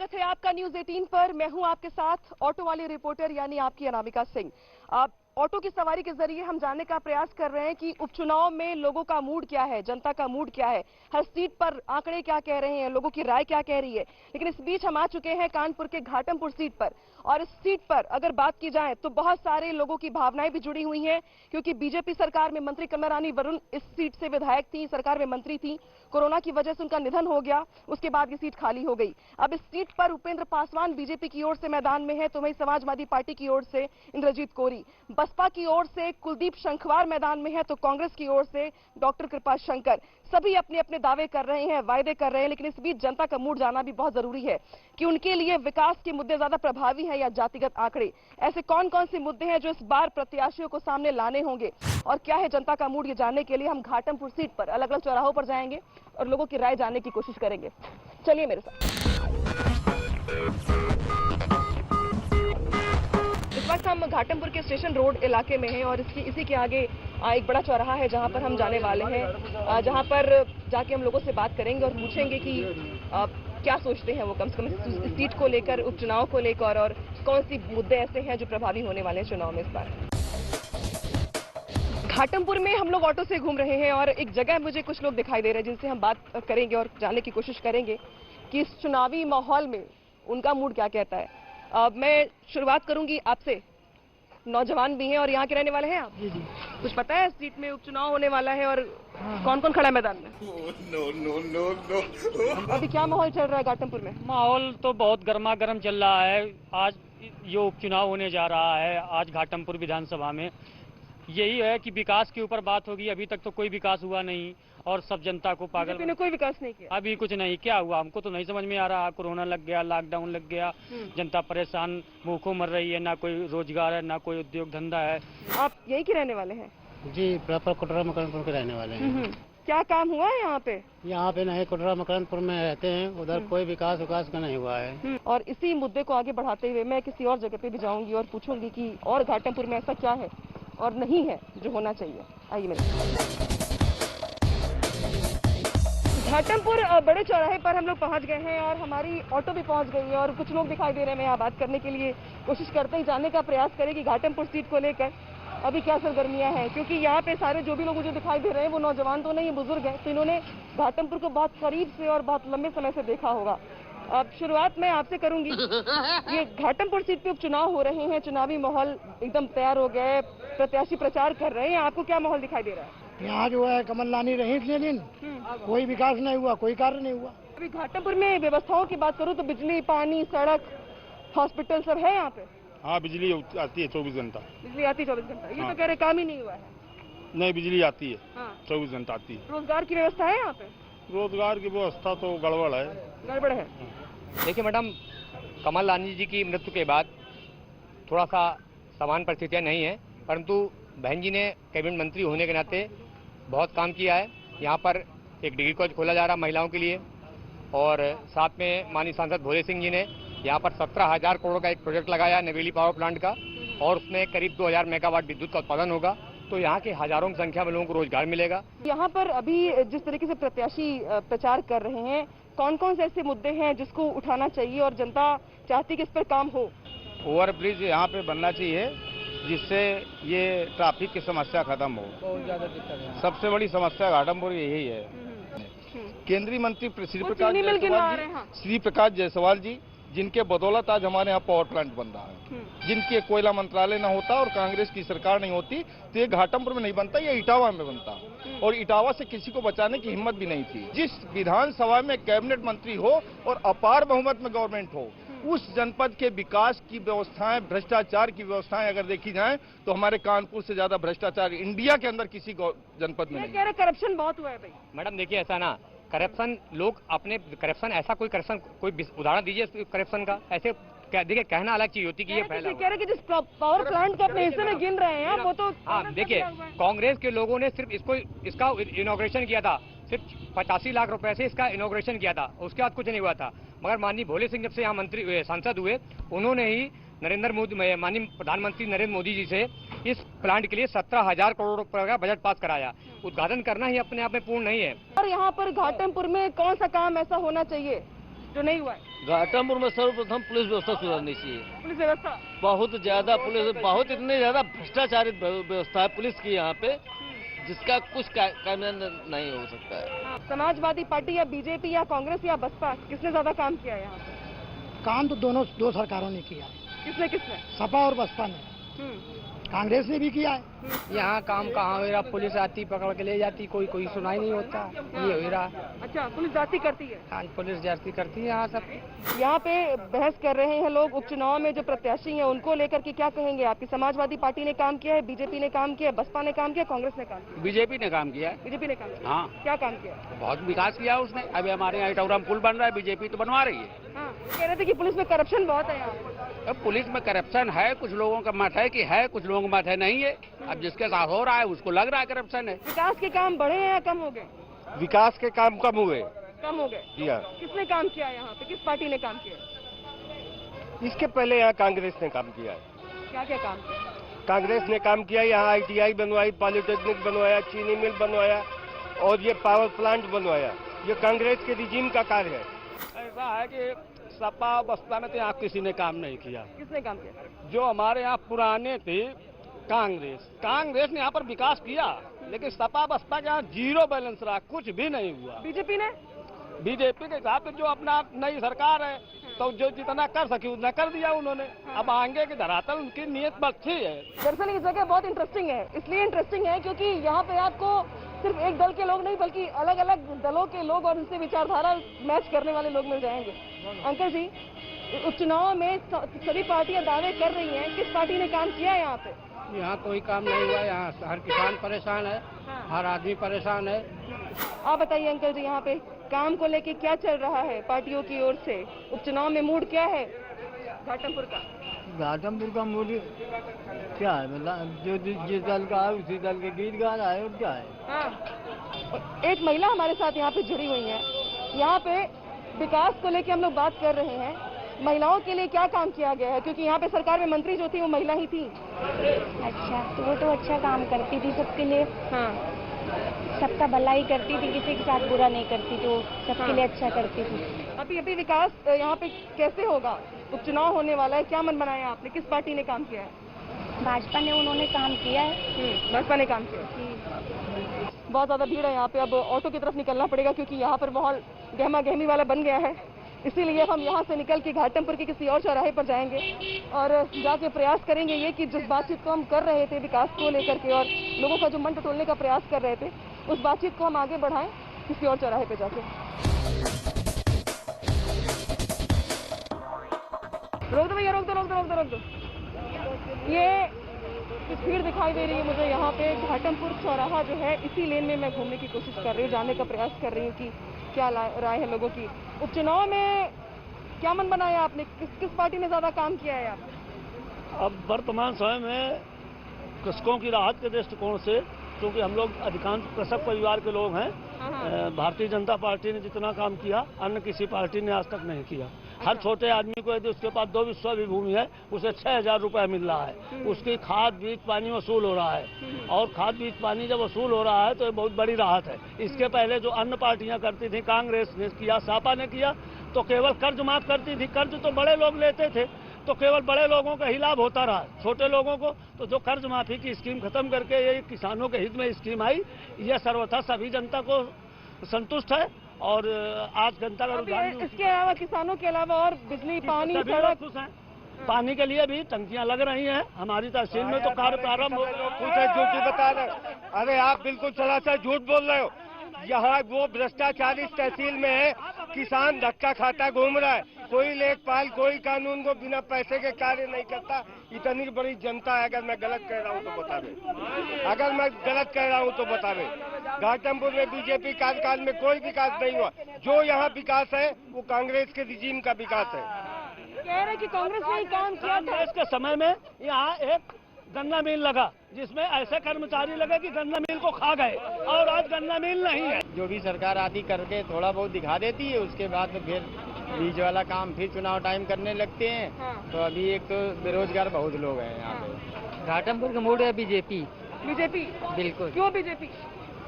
स्वागत है आपका न्यूज 18 पर। मैं हूं आपके साथ ऑटो वाली रिपोर्टर यानी आपकी अनामिका सिंह। ऑटो की सवारी के जरिए हम जानने का प्रयास कर रहे हैं कि उपचुनाव में लोगों का मूड क्या है, जनता का मूड क्या है, हर सीट पर आंकड़े क्या कह रहे हैं, लोगों की राय क्या कह रही है। लेकिन इस बीच हम आ चुके हैं कानपुर के घाटमपुर सीट पर, और इस सीट पर अगर बात की जाए तो बहुत सारे लोगों की भावनाएं भी जुड़ी हुई हैं, क्योंकि बीजेपी सरकार में मंत्री कमला रानी वरुण इस सीट से विधायक थी, सरकार में मंत्री थी। कोरोना की वजह से उनका निधन हो गया, उसके बाद ये सीट खाली हो गई। अब इस सीट पर उपेंद्र पासवान बीजेपी की ओर से मैदान में है, तो वहीं समाजवादी पार्टी की ओर से इंद्रजीत कोरी, बसपा की ओर से कुलदीप शंखवार मैदान में है, तो कांग्रेस की ओर से डॉक्टर कृपा शंकर। सभी अपने अपने दावे कर रहे हैं, वायदे कर रहे हैं, लेकिन इस बीच जनता का मूड जानना भी बहुत जरूरी है कि उनके लिए विकास के मुद्दे ज्यादा प्रभावी हैं या जातिगत आंकड़े। ऐसे कौन कौन से मुद्दे हैं जो इस बार प्रत्याशियों को सामने लाने होंगे और क्या है जनता का मूड, ये जानने के लिए हम घाटमपुर सीट पर अलग अलग चौराहों पर जाएंगे और लोगों की राय जानने की कोशिश करेंगे। चलिए मेरे साथ। इस वक्त हम घाटमपुर के स्टेशन रोड इलाके में हैं और इसी के आगे एक बड़ा चौराहा है जहां पर हम जाने वाले हैं, जहां पर जाके हम लोगों से बात करेंगे और पूछेंगे कि क्या सोचते हैं वो कम से कम इस सीट को लेकर, उपचुनाव को लेकर, और कौन सी मुद्दे ऐसे हैं जो प्रभावी होने वाले हैं चुनाव में इस बार। घाटमपुर में हम लोग ऑटो से घूम रहे हैं और एक जगह मुझे कुछ लोग दिखाई दे रहे हैं जिनसे हम बात करेंगे और जानने की कोशिश करेंगे कि इस चुनावी माहौल में उनका मूड क्या कहता है। मैं शुरुआत करूंगी आपसे। नौजवान भी हैं और यहाँ के रहने वाले हैं आप? जी जी। कुछ पता है सीट में उपचुनाव होने वाला है और कौन कौन खड़ा है मैदान में? नो। अभी क्या माहौल चल रहा है घाटमपुर में? माहौल तो बहुत गर्मा गर्म चल रहा है। आज ये उपचुनाव होने जा रहा है, आज घाटमपुर विधानसभा में। यही है कि विकास के ऊपर बात होगी। अभी तक तो कोई विकास हुआ नहीं और सब जनता को पागल। बीजेपी ने कोई विकास नहीं किया? अभी कुछ नहीं। क्या हुआ हमको तो नहीं समझ में आ रहा। कोरोना लग गया, लॉकडाउन लग गया, जनता परेशान भूखों मर रही है, ना कोई रोजगार है, ना कोई उद्योग धंधा है। आप यहीं के रहने वाले हैं? जी, प्रॉपर कोटरा मकरनपुर के रहने वाले हैं। क्या काम हुआ है यहाँ पे? यहाँ पे नहीं, कोटरा मकरनपुर में रहते हैं, उधर कोई विकास का नहीं हुआ है। और इसी मुद्दे को आगे बढ़ाते हुए मैं किसी और जगह पे भी जाऊंगी और पूछूंगी कि और घाटमपुर में ऐसा क्या है और नहीं है जो होना चाहिए। आइए मेरे घाटमपुर बड़े चौराहे पर हम लोग पहुंच गए हैं और हमारी ऑटो भी पहुंच गई है और कुछ लोग दिखाई दे रहे हैं। मैं यहाँ बात करने के लिए कोशिश करते ही जानने का प्रयास करें कि घाटमपुर सीट को लेकर अभी क्या सरगर्मियां हैं, क्योंकि यहाँ पे सारे जो भी लोग मुझे दिखाई दे रहे हैं वो नौजवान तो नहीं, बुजुर्ग हैं, तो इन्होंने घाटमपुर को बहुत करीब से और बहुत लंबे समय से देखा होगा। अब शुरुआत मैं आपसे करूंगी। ये घाटमपुर सीट पे उपचुनाव हो रहे हैं, चुनावी माहौल एकदम तैयार हो गया है, प्रत्याशी प्रचार कर रहे हैं, आपको क्या माहौल दिखाई दे रहा है? यहाँ जो है कमल रानी रही इतने दिन, कोई विकास नहीं हुआ, कोई कार्य नहीं हुआ। अभी घाटमपुर में व्यवस्थाओं की बात करूँ तो बिजली, पानी, सड़क, हॉस्पिटल सब है यहाँ पे? हाँ, बिजली आती है 24 घंटा। बिजली आती है 24 घंटा? ये तो कह रहे काम ही नहीं हुआ है। नहीं, बिजली आती है। हाँ। 24 घंटा आती है। रोजगार की व्यवस्था है यहाँ पे? रोजगार की व्यवस्था तो गड़बड़ है। गड़बड़ है? देखिए मैडम, कमल रानी जी की मृत्यु के बाद थोड़ा सा समान परिस्थितियाँ नहीं है, परंतु बहन जी ने कैबिनेट मंत्री होने के नाते बहुत काम किया है। यहाँ पर एक डिग्री कॉलेज खोला जा रहा है महिलाओं के लिए, और साथ में माननीय सांसद भोले सिंह जी ने यहाँ पर 17,000 करोड़ का एक प्रोजेक्ट लगाया है नवेली पावर प्लांट का, और उसमें करीब 2,000 मेगावाट विद्युत का उत्पादन होगा, तो यहाँ के हजारों की संख्या में लोगों को रोजगार मिलेगा। यहाँ पर अभी जिस तरीके से प्रत्याशी प्रचार कर रहे हैं, कौन कौन से ऐसे मुद्दे हैं जिसको उठाना चाहिए और जनता चाहती कि इस पर काम हो? ओवरब्रिज यहाँ पे बनना चाहिए जिससे ये ट्रैफिक की समस्या खत्म हो। बहुत ज्यादा दिक्कत है। सबसे बड़ी समस्या घाटमपुर यही है। केंद्रीय मंत्री श्री प्रकाश जायसवाल जी, जिनके बदौलत आज हमारे यहाँ पावर प्लांट बन रहा है, जिनके कोयला मंत्रालय न होता और कांग्रेस की सरकार नहीं होती तो ये घाटमपुर में नहीं बनता, ये इटावा में बनता, और इटावा से किसी को बचाने की हिम्मत भी नहीं थी। जिस विधानसभा में कैबिनेट मंत्री हो और अपार बहुमत में गवर्नमेंट हो, उस जनपद के विकास की व्यवस्थाएं, भ्रष्टाचार की व्यवस्थाएं अगर देखी जाएं तो हमारे कानपुर से ज्यादा भ्रष्टाचार इंडिया के अंदर किसी जनपद में नहीं। कह रहे करप्शन बहुत हुआ है भाई। मैडम देखिए, ऐसा ना करप्शन, लोग अपने करप्शन, ऐसा कोई करप्शन, कोई उदाहरण दीजिए करप्शन का। ऐसे देखिए, कहना अलग चीज होती कि ये फैला हुआ। कह रहे कि जिस पावर प्लांट को अपने हिस्से में गिन रहे हैं वो तो। हाँ देखिए, कांग्रेस के लोगों ने सिर्फ इसका इनॉग्रेशन किया था, सिर्फ 85 लाख रुपए से इसका इनॉग्रेशन किया था, उसके बाद कुछ नहीं हुआ था। मगर माननीय भोले सिंह जब से यहाँ मंत्री सांसद हुए, उन्होंने ही माननीय प्रधानमंत्री नरेंद्र मोदी जी से इस प्लांट के लिए 17,000 करोड़ रुपए का बजट पास कराया। उद्घाटन करना ही अपने आप में पूर्ण नहीं है। और यहाँ पर घाटमपुर में कौन सा काम ऐसा होना चाहिए जो नहीं हुआ है? घाटमपुर में सर्वप्रथम पुलिस व्यवस्था सुधारनी चाहिए। पुलिस व्यवस्था बहुत ज्यादा पुलिस, बहुत इतनी ज्यादा भ्रष्टाचारित व्यवस्था है पुलिस की यहाँ पे, जिसका कुछ कामयाब नहीं हो सकता है। समाजवादी पार्टी या बीजेपी या कांग्रेस या बसपा, किसने ज्यादा काम किया है यहाँ पे? काम तो दो सरकारों ने किया है। किसने? सपा और बसपा ने। कांग्रेस ने भी किया है। यहाँ काम कहाँ हो रहा, पुलिस आती पकड़ के ले जाती, कोई सुनाई नहीं होता, ये हो रहा। अच्छा, पुलिस जाती करती है? हाँ, पुलिस जाती करती है यहाँ सब। यहाँ पे बहस कर रहे हैं लोग उपचुनाव में जो प्रत्याशी हैं उनको लेकर के, क्या कहेंगे? आपकी समाजवादी पार्टी ने काम किया है, बीजेपी ने काम किया है, बसपा ने काम किया, कांग्रेस ने काम किया? बीजेपी ने काम किया है। बीजेपी ने काम किया। हाँ। क्या काम किया? बहुत विकास किया उसने। अभी हमारे यहाँ इटौरा में पुल बन रहा है, बीजेपी तो बनवा रही है। हाँ, कह रहे थे कि पुलिस में करप्शन बहुत है यहाँ। अब पुलिस में करप्शन है, कुछ लोगों का मत है कि है, कुछ लोगों का मत है नहीं है। अब जिसके साथ हो रहा है उसको लग रहा है करप्शन है। विकास के काम बढ़े हैं या कम हो गए? विकास के काम कम हुए। कम हो गए? जी हाँ। किसने काम किया यहाँ पे? किस पार्टी ने काम किया? इसके पहले यहाँ कांग्रेस ने काम किया है। क्या क्या काम किया? कांग्रेस ने काम किया, यहाँ ITI बनवाई, पॉलिटेक्निक बनवाया, चीनी मिल बनवाया और ये पावर प्लांट बनवाया। ये कांग्रेस के रिजीम का कार्य है। ऐसा है कि सपा बसपा में तो यहाँ किसी ने काम नहीं किया। किसने काम किया? जो हमारे यहाँ पुराने थे कांग्रेस ने यहाँ पर विकास किया, लेकिन सपा बसपा के यहाँ जीरो बैलेंस रहा, कुछ भी नहीं हुआ। बीजेपी के हिसाब से जो अपना नई सरकार है तो जो जितना कर सकी उतना कर दिया उन्होंने। अब आगे के धरातल उनकी नीयत अच्छी है। दरअसल ये जगह बहुत इंटरेस्टिंग है, इसलिए इंटरेस्टिंग है क्योंकि यहाँ पे आपको सिर्फ एक दल के लोग नहीं बल्कि अलग अलग दलों के लोग और उनसे विचारधारा मैच करने वाले लोग मिल जाएंगे। अंकल जी, उपचुनाव में सभी पार्टियां दावे कर रही हैं, किस पार्टी ने काम किया है यहाँ पे? यहाँ कोई काम नहीं हुआ। यहाँ हर किसान परेशान है, हर आदमी परेशान है। आप बताइए अंकल जी, यहाँ पे काम को लेके क्या चल रहा है पार्टियों की ओर से? उपचुनाव में मूड क्या है घाटमपुर का? घाटमपुर का मूड क्या है, मतलब जो जिस दल का है उसी दल के गीत गा रहा है और क्या है। हाँ। एक महिला हमारे साथ यहाँ पे जुड़ी हुई है। यहाँ पे विकास को लेके हम लोग बात कर रहे हैं। महिलाओं के लिए क्या काम किया गया है, क्योंकि यहाँ पे सरकार में मंत्री जो थी वो महिला ही थी। अच्छा, तो वो तो अच्छा काम करती थी सबके लिए। हाँ, सबका भलाई करती थी, किसी के साथ बुरा नहीं करती, तो सबके लिए अच्छा करती थी। अभी विकास यहाँ पे कैसे होगा? उपचुनाव होने वाला है, क्या मन बनाया आपने? किस पार्टी ने काम किया है? भाजपा ने उन्होंने काम किया है। भाजपा ने काम किया। बहुत ज्यादा भीड़ है यहाँ पे, अब ऑटो की तरफ निकलना पड़ेगा क्योंकि यहाँ पर माहौल गहमा गहमी वाला बन गया है। इसीलिए हम यहाँ से निकल के घाटमपुर के किसी और चौराहे पर जाएंगे और जाके प्रयास करेंगे ये कि जिस बातचीत को हम कर रहे थे विकास को लेकर के और लोगों का जो मन टटोलने का प्रयास कर रहे थे, उस बातचीत को हम आगे बढ़ाएं किसी और चौराहे पे जाके। रोक दो भैया, रोक दो। ये भीड़ दिखाई दे रही है मुझे यहाँ पे। घाटमपुर चौराहा जो है, इसी लेन में मैं घूमने की कोशिश कर रही हूँ, जानने का प्रयास कर रही हूँ कि क्या राय है लोगों की। उपचुनाव में क्या मन बनाया आपने? किस पार्टी ने ज्यादा काम किया है आपने? अब वर्तमान समय में कृषकों की राहत के दृष्टिकोण से, क्योंकि हम लोग अधिकांश कृषक परिवार के लोग हैं, भारतीय जनता पार्टी ने जितना काम किया अन्य किसी पार्टी ने आज तक नहीं किया। हर छोटे आदमी को यदि उसके पास 2 बिस्वा भी भूमि है उसे 6,000 रुपये मिल रहा है। उसकी खाद बीज पानी वसूल हो रहा है और खाद बीज पानी जब वसूल हो रहा है तो ये बहुत बड़ी राहत है। इसके पहले जो अन्य पार्टियां करती थी, कांग्रेस ने किया, सपा ने किया, तो केवल कर्ज माफ करती थी। कर्ज तो बड़े लोग लेते थे तो केवल बड़े लोगों का ही लाभ होता रहा, छोटे लोगों को तो जो कर्ज माफी की स्कीम खत्म करके ये किसानों के हित में स्कीम आई, यह सर्वथा सभी जनता को संतुष्ट है और आज जनता का रुझान। इसके अलावा किसानों के अलावा और बिजली, पानी, सड़क, खुश हैं। पानी के लिए भी टंकियां लग रही हैं हमारी तहसील में, तो कार्य प्रारंभ हो गया। कुछ है झूठ बता रहे। अरे आप बिल्कुल सरासर झूठ बोल रहे हो। यहाँ वो भ्रष्टाचार इस तहसील में है, किसान धक्का खाता घूम रहा है, कोई लेखपाल, कोई कानून को बिना पैसे के कार्य नहीं करता। इतनी बड़ी जनता है। अगर मैं गलत कह रहा हूँ तो बता दे। घाटमपुर में बीजेपी कार्यकाल में कोई विकास नहीं हुआ। जो यहाँ विकास है वो कांग्रेस के रिजीम का विकास है। कह रहे कि कांग्रेस ने ही काम किया था। कांग्रेस के समय में यहाँ एक गन्ना मिल लगा जिसमें ऐसे कर्मचारी लगे कि गन्ना मिल को खा गए और आज गन्ना मिल नहीं है। जो भी सरकार आती करके थोड़ा बहुत दिखा देती है, उसके बाद में फिर बीज वाला काम फिर चुनाव टाइम करने लगते हैं। तो अभी एक तो बेरोजगार बहुत लोग हैं यहाँ पे। घाटमपुर का मूड है बीजेपी। बीजेपी? बिल्कुल। क्यों बीजेपी?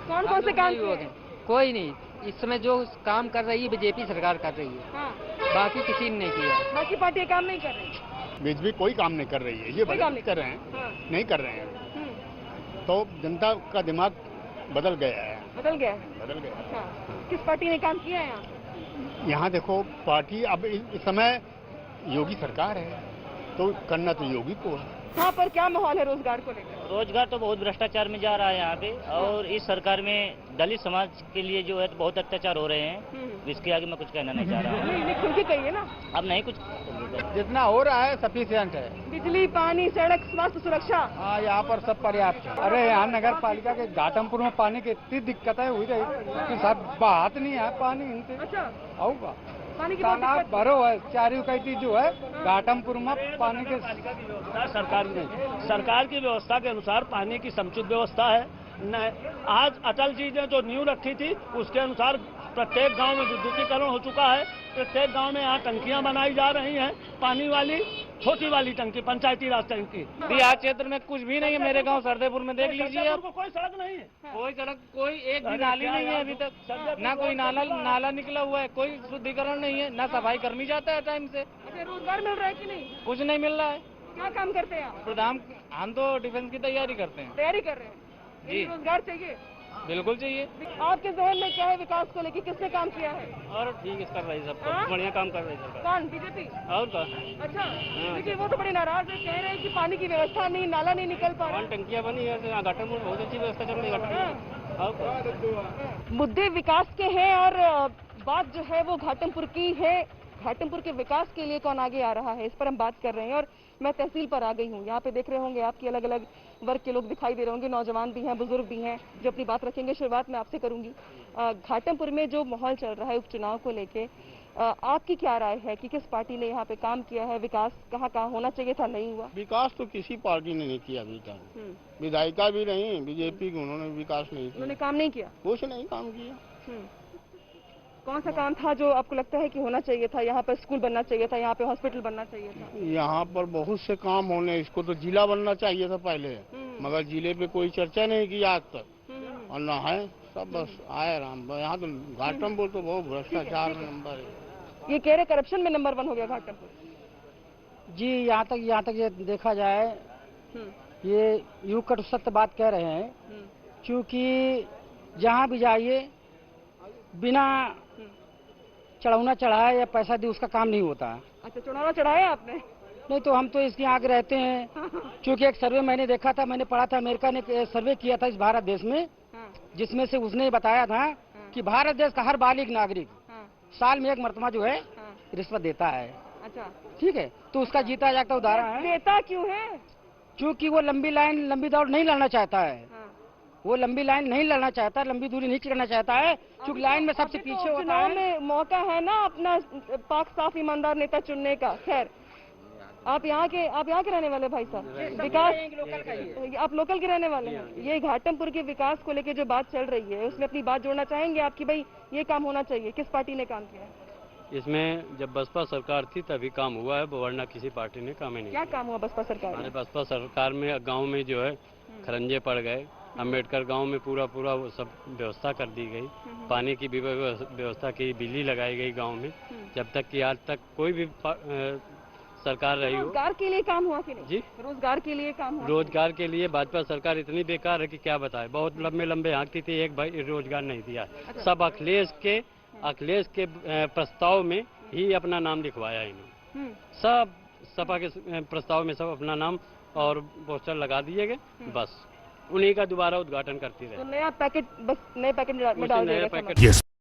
कौन से काम किए? कोई नहीं, इस समय जो काम कर रही है बीजेपी सरकार कर रही है। हाँ। बाकी किसी ने नहीं किया। बाकी पार्टी काम नहीं कर रही। बीजेपी कोई काम नहीं कर रही है, ये बदल कर रहे हैं। हाँ। नहीं कर रहे हैं। तो जनता का दिमाग बदल गया है। बदल गया। हाँ। किस पार्टी ने काम किया है यहाँ? यहाँ देखो पार्टी अब इस समय योगी सरकार है, तो करना तो योगी को है। यहाँ पर क्या माहौल है रोजगार को लेकर? रोजगार तो बहुत भ्रष्टाचार में जा रहा है यहाँ पे, और इस सरकार में दलित समाज के लिए जो है तो बहुत अत्याचार हो रहे हैं। इसके आगे मैं कुछ कहना नहीं चाह रहा हूँ। नहीं खुल के कहिए ना। अब नहीं कुछ जितना हो रहा है सफिशिएंट है। बिजली, पानी, सड़क, स्वास्थ्य सुरक्षा। हाँ, यहाँ पर सब पर्याप्त है। अरे यहाँ नगर पालिका के घाटमपुर में पानी की इतनी दिक्कतें हुई रही कि सब बात नहीं है पानी इनसे। अच्छा। आऊगा पानी की तालाब भरो है, चारों कई जो है घाटमपुर में पानी के सरकार की व्यवस्था के अनुसार पानी की समुचित व्यवस्था है। आज अटल जी ने जो नींव रखी थी उसके अनुसार प्रत्येक गांव में विद्युतीकरण हो चुका है। प्रत्येक गांव में यहाँ टंकियां बनाई जा रही हैं, पानी वाली, छोटी वाली टंकी, पंचायती राज टंकी। बिहार क्षेत्र में कुछ भी नहीं है। मेरे गांव सरदेपुर में देख लीजिए, अब कोई सड़क नहीं है। कोई सड़क, कोई एक भी नाली नहीं है अभी तक। ना कोई नाला निकला हुआ है, कोई शुद्धिकरण नहीं है, ना सफाई कर्मी जाता है टाइम से। अच्छा, रोजगार मिल रहा है कि नहीं? कुछ नहीं मिल रहा है। क्या काम करते हैं आप? प्रधान, हम तो डिफेंस की तैयारी करते हैं। तैयारी कर रहे हैं जी। रोजगार चाहिए? बिल्कुल चाहिए। आपके जहन में क्या है विकास को लेकर? किसने काम किया है? और ठीक है, कर रही है सब। हाँ? बढ़िया काम कर रही है सरकार। कौन? बीजेपी? और का? अच्छा। देखिए वो तो बड़े नाराज है, कह रहे हैं कि पानी की व्यवस्था नहीं, नाला नहीं निकल पा रहा। टंकियां बनी है, घाटमपुर बहुत अच्छी व्यवस्था चल रही है। मुद्दे विकास के हैं और बात जो है वो घाटमपुर की है। घाटमपुर के विकास के लिए कौन आगे आ रहा है, इस पर हम बात कर रहे हैं। और मैं तहसील पर आ गई हूँ। यहाँ पे देख रहे होंगे आपकी अलग अलग वर्ग के लोग दिखाई दे रहे होंगे, नौजवान भी हैं, बुजुर्ग भी हैं, जो अपनी बात रखेंगे। शुरुआत मैं आपसे करूंगी। घाटमपुर में जो माहौल चल रहा है उपचुनाव को लेके, आपकी क्या राय है कि किस पार्टी ने यहाँ पे काम किया है? विकास कहाँ कहाँ होना चाहिए था, नहीं हुआ? विकास तो किसी पार्टी ने नहीं किया अभी तक। विधायिका भी नहीं, बीजेपी के, उन्होंने विकास नहीं किया। उन्होंने काम नहीं किया? कुछ नहीं काम किया। कौन सा काम था जो आपको लगता है कि होना चाहिए था? यहाँ पर स्कूल बनना चाहिए था, यहाँ पे हॉस्पिटल बनना चाहिए था? यहाँ पर बहुत से काम होने, इसको तो जिला बनना चाहिए था पहले, मगर जिले पे कोई चर्चा नहीं की आज तक। और न है, सब बस आए राम। यहाँ तो घाटमपुर तो बहुत भ्रष्टाचार में नंबर है। ये कह रहे करप्शन में नंबर 1 हो गया घाटमपुर। जी, यहाँ तक ये देखा जाए, ये यूं कटु सत्य बात कह रहे हैं, क्योंकि जहाँ भी जाइए बिना चढ़ाना चढ़ाए या पैसा दे उसका काम नहीं होता। अच्छा, चढ़ावा चढ़ाया आपने? नहीं तो हम तो इसके आगे रहते हैं। क्योंकि एक सर्वे मैंने देखा था, मैंने पढ़ा था, अमेरिका ने सर्वे किया था इस भारत देश में, जिसमें से उसने बताया था कि भारत देश का हर बालिग नागरिक साल में 1 मरतबा जो है रिश्वत देता है। अच्छा, ठीक है, तो उसका जीता जागता उदाहरण है। देता क्यों है? क्योंकि वो लंबी दौड़ नहीं लड़ना चाहता है। वो लंबी लाइन नहीं लड़ना चाहता, लंबी दूरी नहीं करना चाहता है, क्योंकि लाइन में सबसे पीछे होता है। चुनाव में मौका है ना अपना पाक साफ ईमानदार नेता चुनने का। खैर, आप यहाँ के रहने वाले भाई साहब, विकास आप लोकल के रहने वाले हैं। ये घाटमपुर के विकास को लेके जो बात चल रही है, उसमें अपनी बात जोड़ना चाहेंगे आप कि भाई ये काम होना चाहिए? किस पार्टी ने काम किया? इसमें जब बसपा सरकार थी तभी काम हुआ है, वरना किसी पार्टी ने काम ही नहीं। क्या काम हुआ बसपा सरकार में? बसपा सरकार में गाँव में जो है खरंजे पड़ गए। अम्बेडकर गांव में पूरा वो सब व्यवस्था कर दी गई, पानी की भी व्यवस्था की, बिजली लगाई गई गांव में। जब तक कि आज तक कोई भी सरकार रही हो। रोजगार के लिए काम हुआ कि नहीं? जी, रोजगार के लिए काम हुआ? रोजगार के लिए भाजपा सरकार इतनी बेकार है कि क्या बताए। बहुत लंबे हाँकती थी, एक भाई रोजगार नहीं दिया। अच्छा। सब अखिलेश के प्रस्ताव में ही अपना नाम लिखवाया इन्होंने। सब सपा के प्रस्ताव में सब अपना नाम और पोस्टर लगा दिए गए, बस उन्हीं का दोबारा उद्घाटन करती रहे। तो नया पैकेट, बस नए पैकेट में डाल दिया गया।